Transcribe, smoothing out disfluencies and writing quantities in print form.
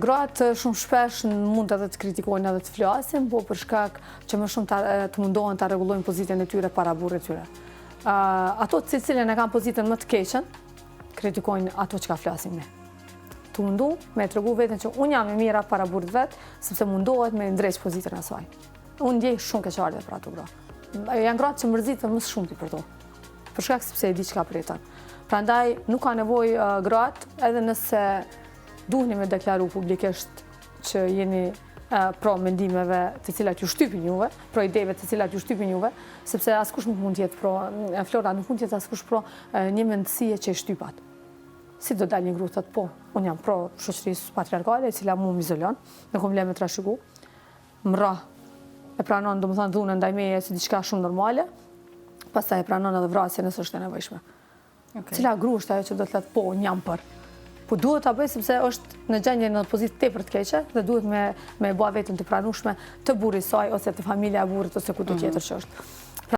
gratë shumë shpesh mund edhe të kritikojnë edhe të flasin, po për shkak që më shumë të mundohen të rregullojnë pozitën e tyre para burrit tyre. Ato të cilën e kanë pozitën më të keqen, kritikojnë ato që ka flasim ne. Të mundu me tregu veten që unë jam e mira para burrit vet, sepse mundohet me ndreq pozitën e saj. Unë ndjej shumë keqardhje për ato gra. Janë gratë që mërziten më shumë ti për to. Për shkak sepse e di çka pritën. Prandaj nuk ka nevojë gratë, edhe nëse duheni me deklaru publikisht që jeni pro mendimeve të cilat ju shtypin juve, pro ideve të cilat ju shtypin juve, sepse askush nuk mund të jetë pro, Flora nuk mund të jetë askush pro një mendësie që e shtypat. Si do dalë një grup thotë po, unë jam pro shoqërisë patriarkale, e cila mua m'izolon, nuk më le me trashëgu, më e pranon domethënë dhunën ndaj meje si diçka shumë normale, pastaj e pranon edhe vrasjen nëse është e nevojshme. Cila gru është ajo që do të thotë po, unë jam për. Po duhet ta bëj sepse është në gjendje në pozitë tepër të keqe dhe duhet me bua veten të pranueshme të burrit saj ose të familja e burrit ose kudo tjetër që është.